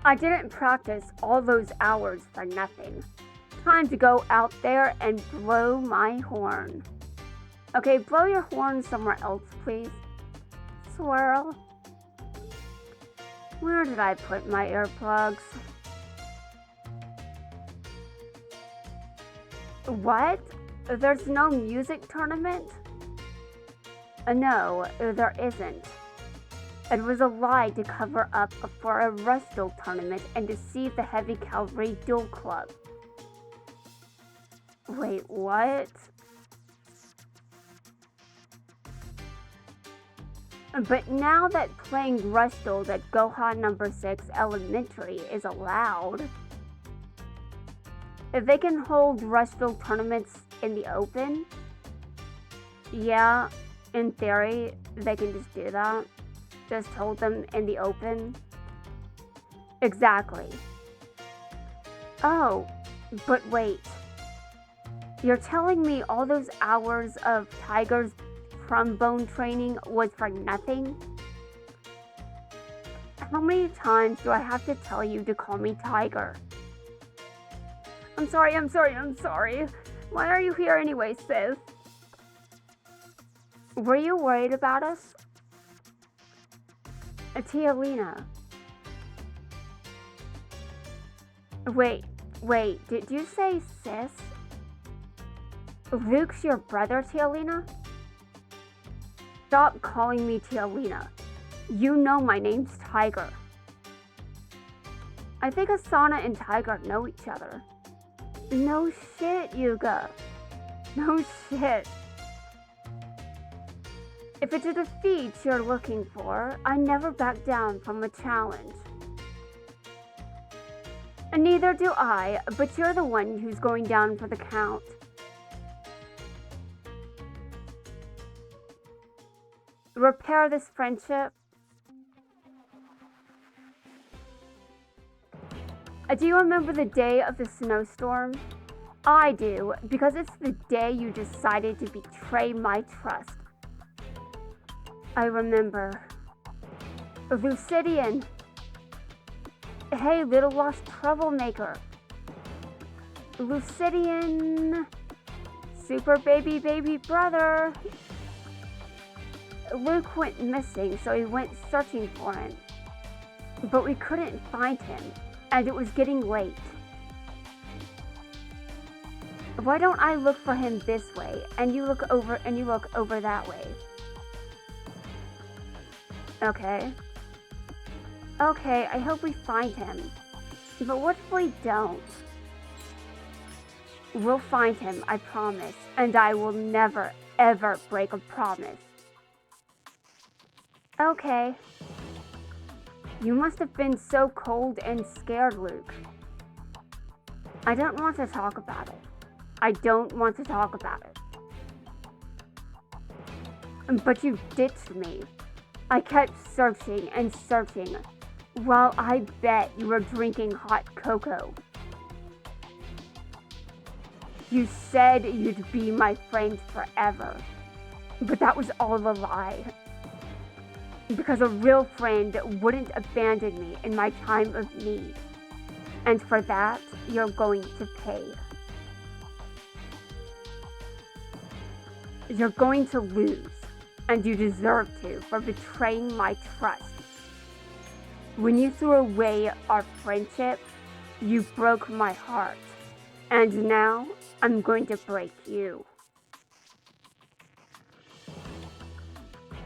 I didn't practice all those hours for nothing. Time to go out there and blow my horn. Okay, blow your horn somewhere else, please. Swirl. Where did I put my earplugs? What? There's no music tournament? No, there isn't. It was a lie to cover up for a wrestle tournament and deceive the Heavy Cavalry Duel Club. Wait, what? But now that playing wrestle at Gohan number 6 Elementary is allowed, if they can hold wrestle tournaments in the open, yeah, in theory, they can just do that. Just hold them in the open. Exactly. Oh, but wait. You're telling me all those hours of Tiger's trombone training was for nothing? How many times do I have to tell you to call me Tiger? I'm sorry. Why are you here anyway, sis? Were you worried about us? Tia Lena. Wait, did you say sis? Luke's your brother, Tia Lena? Stop calling me Tia Lena. You know my name's Tiger. I think Asana and Tiger know each other. No shit, Yuga. No shit. If it's a defeat you're looking for, I never back down from a challenge. And neither do I, but you're the one who's going down for the count. Repair this friendship. Do you remember the day of the snowstorm? I do, because it's the day you decided to betray my trust. I remember. Lucidian. Hey, little lost troublemaker. Lucidian. Super baby brother. Luke went missing, so we went searching for him. But we couldn't find him, and it was getting late. Why don't I look for him this way, and you look over that way? Okay, I hope we find him. But what if we don't? We'll find him, I promise. And I will never, ever break a promise. Okay. You must have been so cold and scared, Luke. I don't want to talk about it. But you ditched me. I kept searching and searching, while I bet you were drinking hot cocoa. You said you'd be my friend forever, but that was all a lie. Because a real friend wouldn't abandon me in my time of need. And for that, you're going to pay. You're going to lose. And you deserve to for betraying my trust. When you threw away our friendship, you broke my heart. And now, I'm going to break you.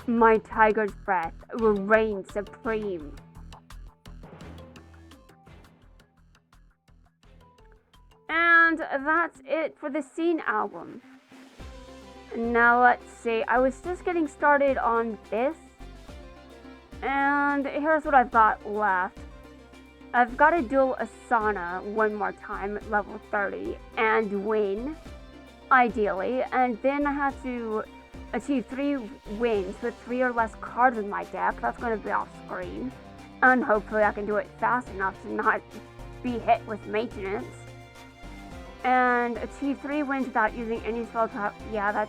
My tiger's breath will reign supreme. And that's it for the Scene album. Now let's see, I was just getting started on this, and here's what I've got left. I've got to duel Asana one more time at level 30 and win, ideally, and then I have to achieve 3 wins with 3 or less cards in my deck. That's going to be off screen, and hopefully I can do it fast enough to not be hit with maintenance. And achieve 3 wins without using any spell trap. Yeah,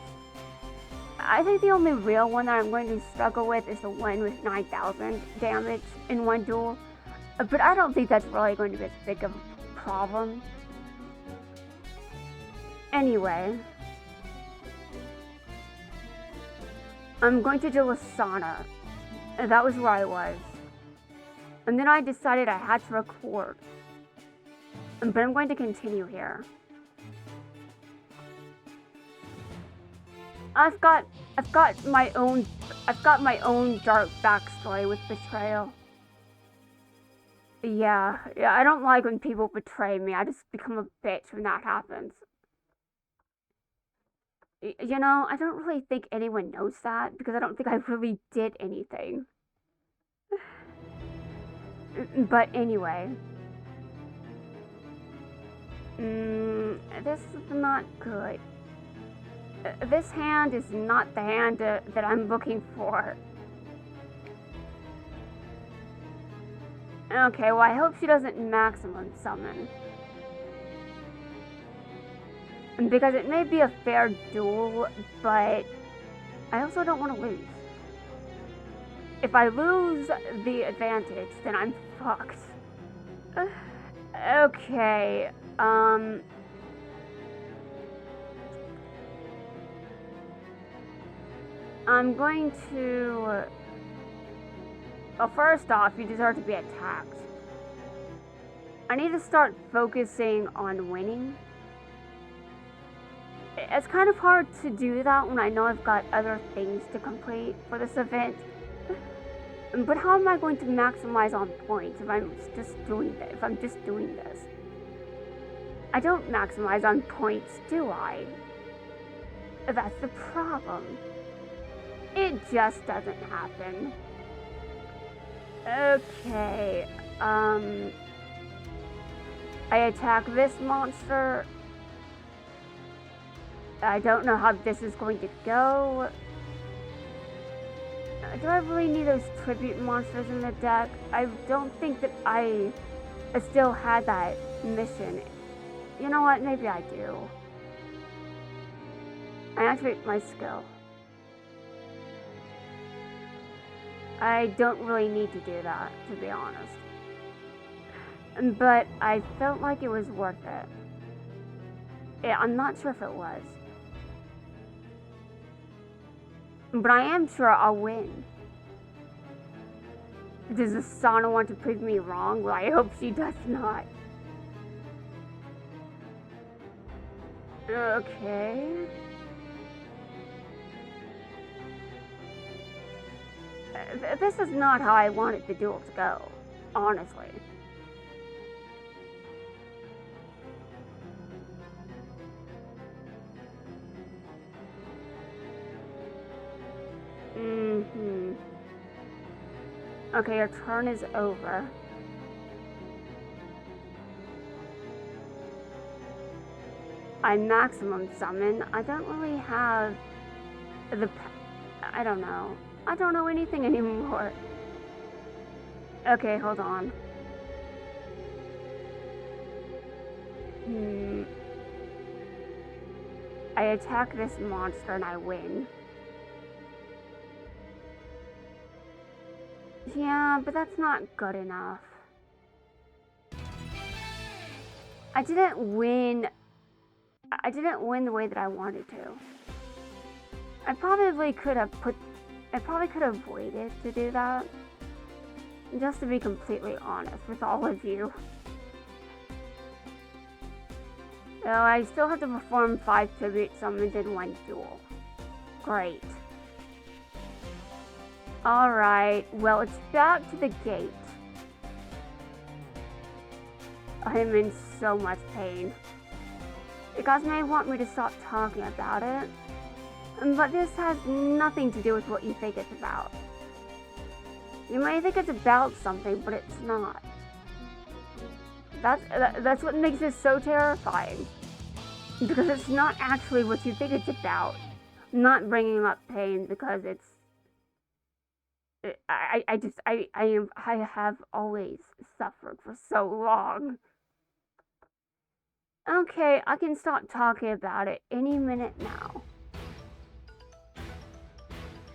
I think the only real one that I'm going to struggle with is the one with 9,000 damage in one duel. But I don't think that's really going to be as big of a problem. Anyway, I'm going to do a sauna. That was where I was. And then I decided I had to record. But I'm going to continue here. I've got my own dark backstory with betrayal. Yeah, I don't like when people betray me. I just become a bitch when that happens. You know, I don't really think anyone knows that because I don't think I really did anything. But anyway. This is not good. This hand is not the hand that I'm looking for. Okay, well I hope she doesn't maximum summon. Because it may be a fair duel, but I also don't want to lose. If I lose the advantage, then I'm fucked. Okay, I'm going to... Well, first off, you deserve to be attacked. I need to start focusing on winning. It's kind of hard to do that when I know I've got other things to complete for this event. But how am I going to maximize on points if I'm just doing this? I don't maximize on points, do I? That's the problem. It just doesn't happen. Okay, I attack this monster. I don't know how this is going to go. Do I really need those tribute monsters in the deck? I don't think that I still had that mission. You know what? Maybe I do. I activate my skill. I don't really need to do that, to be honest. But I felt like it was worth it. Yeah, I'm not sure if it was. But I am sure I'll win. Does Asana want to prove me wrong? Well, I hope she does not. Okay. This is not how I wanted the duel to go, honestly. Okay, your turn is over. I maximum summon. I don't really have the... I don't know. I don't know anything anymore. Okay, hold on. I attack this monster and I win. Yeah, but that's not good enough. I didn't win the way that I wanted to. I probably could have waited to do that. Just to be completely honest with all of you. So I still have to perform 5 tribute summons in 1 duel. Great. Alright, well it's back to the gate. I am in so much pain. You guys may want me to stop talking about it, but this has nothing to do with what you think it's about. You may think it's about something, but it's not. That's what makes this so terrifying. Because it's not actually what you think it's about. I'm not bringing up pain because it's... I have always suffered for so long. Okay, I can stop talking about it any minute now.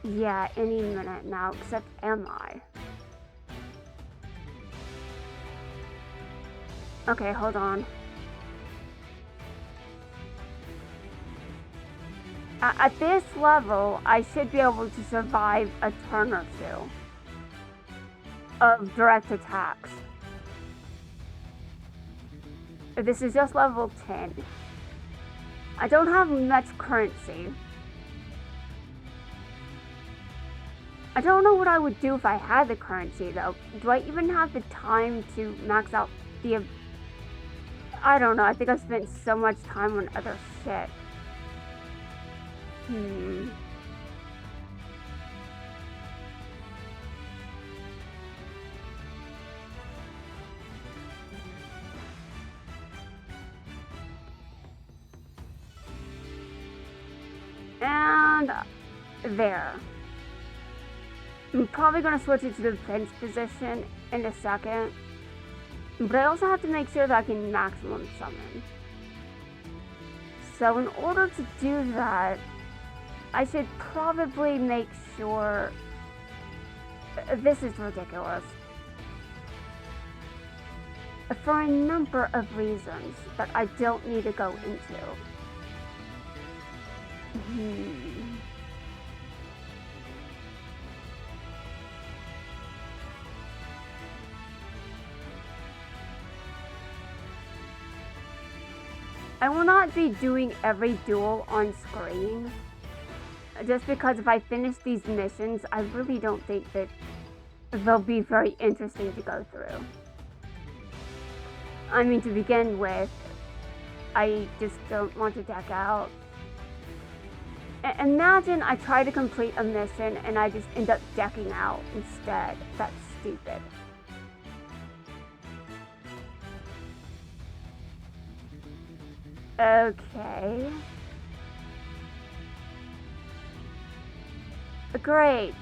Yeah, any minute now, except am I? Okay, hold on. At this level, I should be able to survive a turn or two of direct attacks. This is just level 10. I don't have much currency. I don't know what I would do if I had the currency, though. Do I even have the time to max out the... I don't know. I think I've spent so much time on other shit. And there. I'm probably going to switch it to the defense position in a second. But I also have to make sure that I can maximum summon. So in order to do that, I should probably make sure... This is ridiculous. For a number of reasons that I don't need to go into. I will not be doing every duel on screen, just because if I finish these missions, I really don't think that they'll be very interesting to go through. I mean, to begin with, I just don't want to deck out. Imagine I try to complete a mission and I just end up decking out instead. That's stupid. Okay. Great.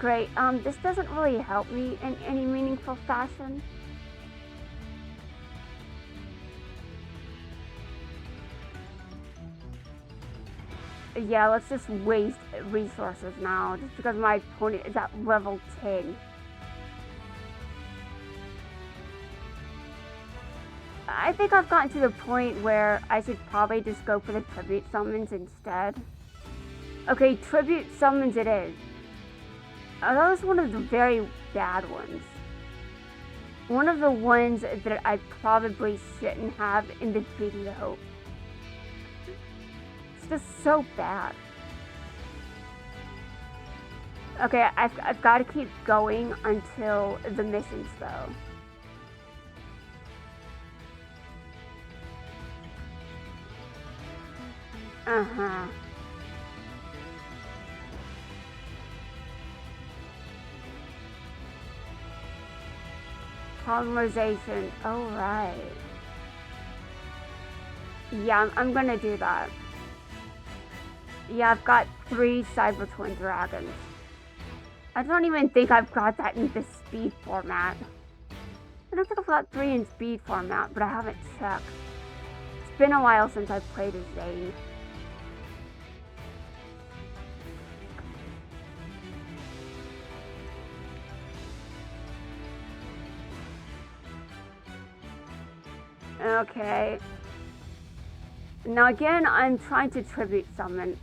This doesn't really help me in any meaningful fashion. Yeah, let's just waste resources now, just because my opponent is at level 10. I think I've gotten to the point where I should probably just go for the tribute summons instead. Okay, tribute summons it is. That was one of the very bad ones. One of the ones that I probably shouldn't have in the video. It's just so bad. Okay, I've got to keep going until the missions, though. Polymerization. Oh, right. Yeah, I'm gonna do that. Yeah, I've got 3 Cyber Twin Dragons. I don't even think I've got that in the speed format. I don't think I've got 3 in speed format, but I haven't checked. It's been a while since I've played as Zane. Okay. Now again, I'm trying to tribute summon.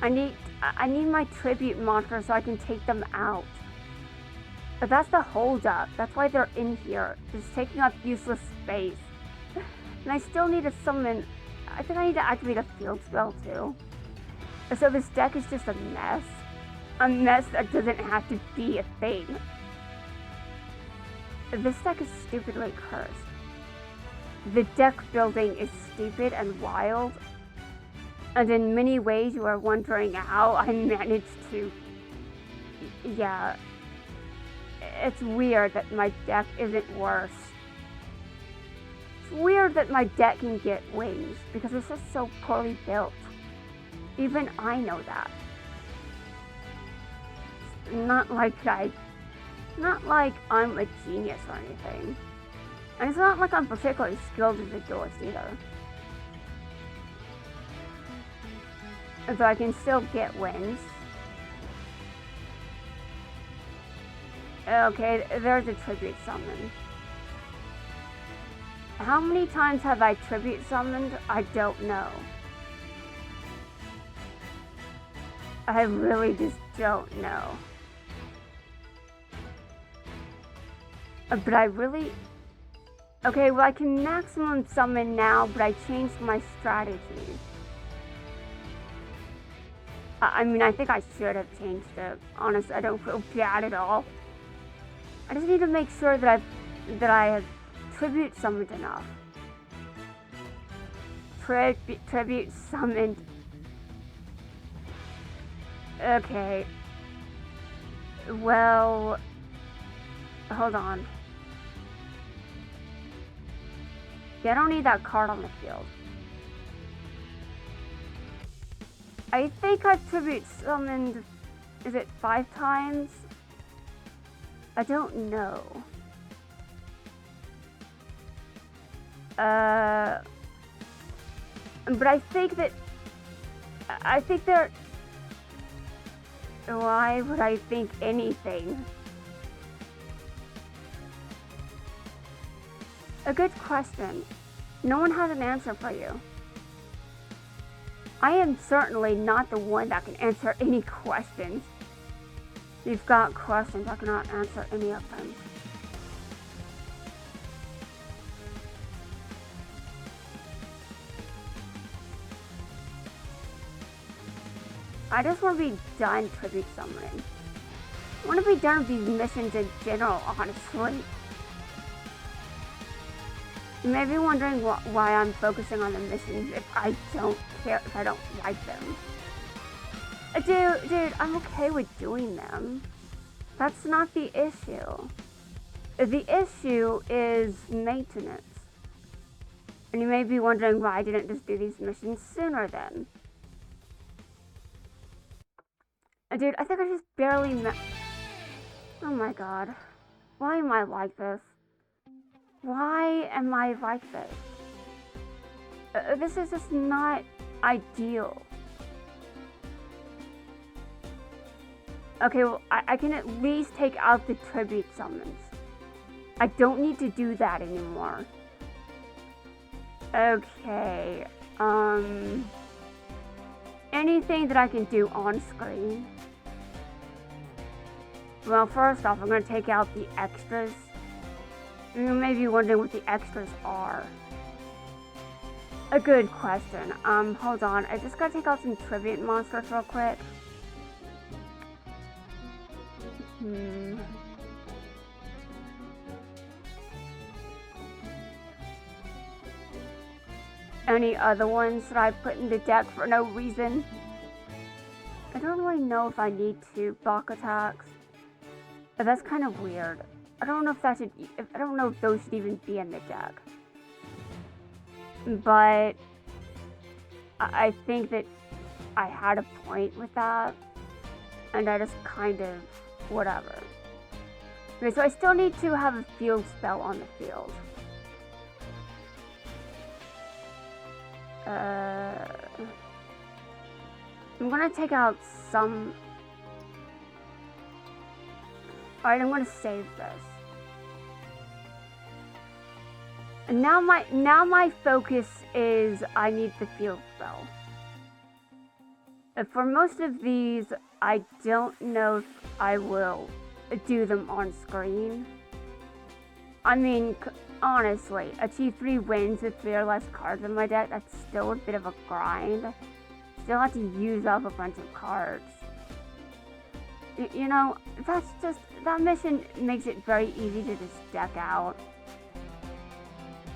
I need my tribute monster so I can take them out. But that's the holdup. That's why they're in here. Just taking up useless space. And I still need to summon... I think I need to activate a field spell too. So this deck is just a mess. A mess that doesn't have to be a thing. This deck is stupidly cursed. The deck building is stupid and wild. And in many ways you are wondering how I managed to... Yeah. It's weird that my deck isn't worse. It's weird that my deck can get wings, because it's just so poorly built. Even I know that. It's not like I'm a genius or anything. And it's not like I'm particularly skilled as a duelist either. And so I can still get wins. Okay, there's a tribute summon. How many times have I tribute summoned? I don't know. I really just don't know. But I really... Okay, well I can maximum summon now, but I changed my strategy. I mean, I think I should have changed it. Honestly, I don't feel bad at all. I just need to make sure that I have tribute summoned enough. Tribute summoned. Okay. Well, hold on. Yeah, I don't need that card on the field. I think I've tribute summoned, is it 5 times? I don't know. But I think there... Why would I think anything? A good question. No one has an answer for you. I am certainly not the one that can answer any questions. You've got questions, I cannot answer any of them. I just want to be done tribute summoning. I want to be done with these missions in general, honestly. You may be wondering why I'm focusing on the missions if I don't care, if I don't like them. Dude, I'm okay with doing them. That's not the issue. The issue is maintenance. And you may be wondering why I didn't just do these missions sooner then. Dude, I think I just barely met... Oh my god. Why am I like this? Why am I like this? This is just not ideal. Okay, well, I can at least take out the tribute summons. I don't need to do that anymore. Okay, anything that I can do on screen? Well, first off, I'm going to take out the extras. You may be wondering what the extras are. A good question. Hold on. I just gotta take out some tribute monsters real quick. Any other ones that I put in the deck for no reason? I don't really know if I need to block attacks. But that's kind of weird. I don't know if that should. I don't know if those should even be in the deck. But I think that I had a point with that, and I just kind of whatever. Okay, so I still need to have a field spell on the field. I'm gonna take out some. Alright, I'm gonna save this. And now my focus is I need the field spell. For most of these, I don't know if I will do them on screen. I mean, honestly, achieve 3 wins with 3 or less cards in my deck, that's still a bit of a grind. Still have to use up a bunch of cards. You know, that's just, that mission makes it very easy to just deck out.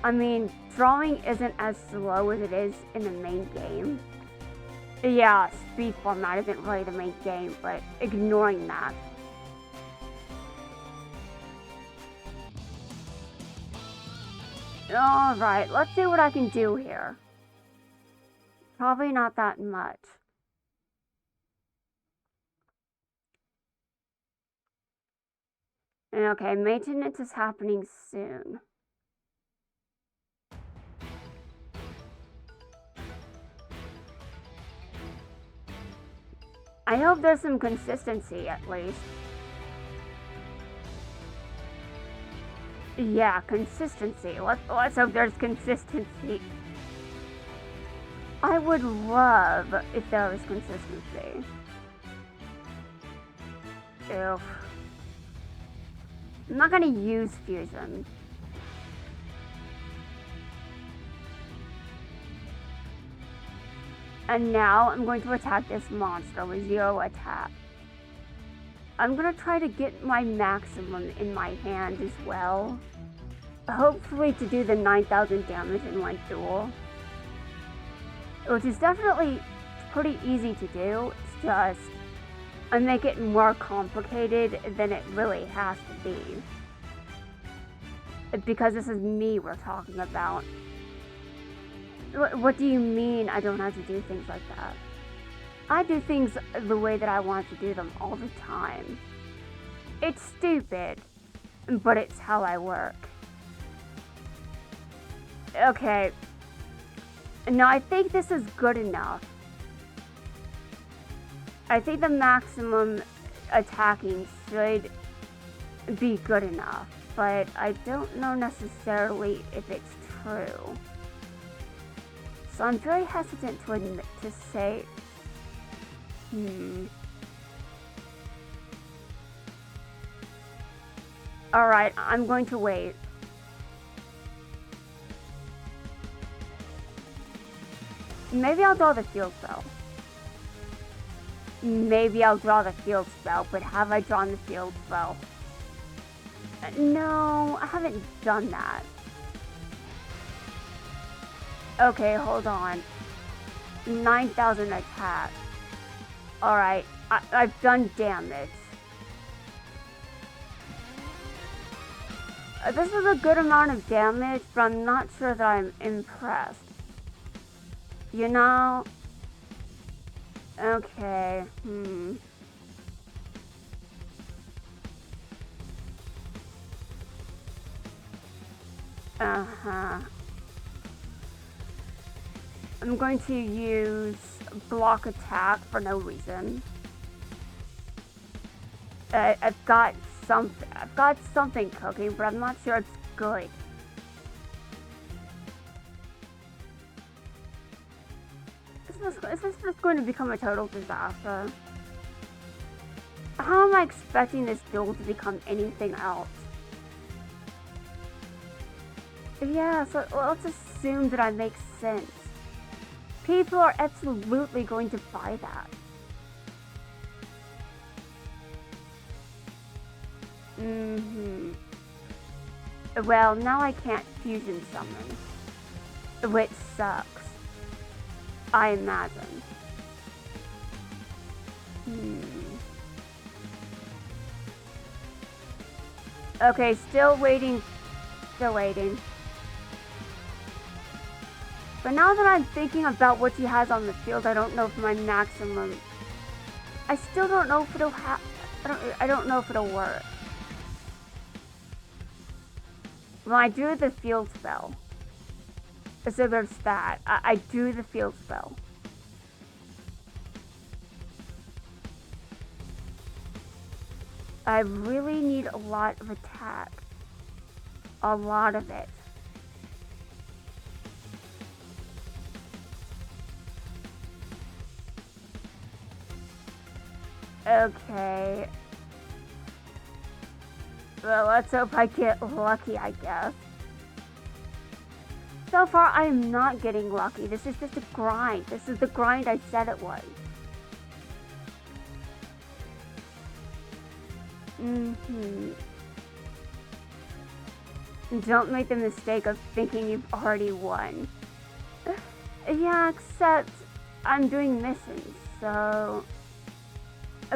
I mean, drawing isn't as slow as it is in the main game. Yeah, speed format isn't really the main game, but ignoring that. Alright, let's see what I can do here. Probably not that much. Okay, maintenance is happening soon. I hope there's some consistency, at least. Yeah, consistency. Let's hope there's consistency. I would love if there was consistency. Ew. I'm not gonna use fusion. And now I'm going to attack this monster with 0 attack. I'm gonna try to get my maximum in my hand as well. Hopefully to do the 9,000 damage in one duel. Which is definitely pretty easy to do. It's just I make it more complicated than it really has to be. Because this is me we're talking about. What do you mean I don't have to do things like that? I do things the way that I want to do them all the time. It's stupid, but it's how I work. Okay. No, I think this is good enough. I think the maximum attacking should be good enough, but I don't know necessarily if it's true. So I'm very hesitant to admit to say, Alright, I'm going to wait. Maybe I'll draw the field spell. Maybe I'll draw the field spell, but have I drawn the field spell? No, I haven't done that. Okay, hold on. 9,000 attack. Alright, I've done damage. This is a good amount of damage, but I'm not sure that I'm impressed. You know? Okay, I'm going to use block attack for no reason. I've got something cooking, but I'm not sure it's good. Is this just going to become a total disaster? How am I expecting this build to become anything else? Yeah, so let's assume that I make sense. People are absolutely going to buy that. Well, now I can't fusion summon, which sucks. I imagine. Okay, still waiting. Still waiting. But now that I'm thinking about what he has on the field, I don't know if my maximum... I still don't know if it'll I don't know if it'll work. Well, I drew the field spell. So there's that. I drew the field spell. I really need a lot of attack. A lot of it. Okay. Well, let's hope I get lucky, I guess. So far, I am not getting lucky. This is just a grind. This is the grind I said it was. Don't make the mistake of thinking you've already won. Yeah, except I'm doing missions, so...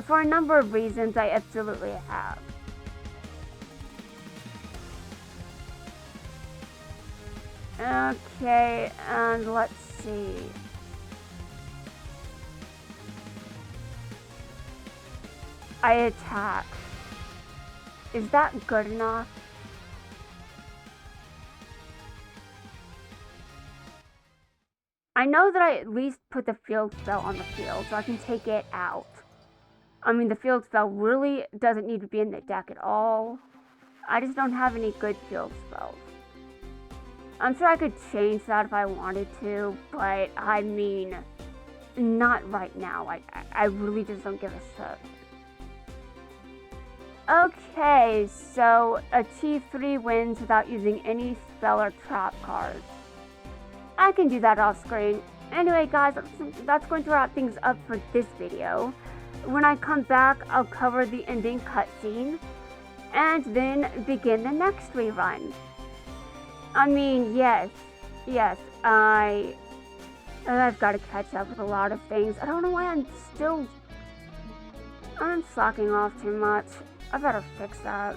For a number of reasons, I absolutely have. Okay, and let's see. I attack. Is that good enough? I know that I at least put the field spell on the field, so I can take it out. I mean, the field spell really doesn't need to be in the deck at all. I just don't have any good field spells. I'm sure I could change that if I wanted to, but I mean, not right now. I really just don't give a shit. Okay, so achieve 3 wins without using any spell or trap cards. I can do that off screen. Anyway guys, that's going to wrap things up for this video. When I come back, I'll cover the ending cutscene, and then begin the next rerun. I mean, yes, I've got to catch up with a lot of things. I don't know why I'm slacking off too much. I better fix that.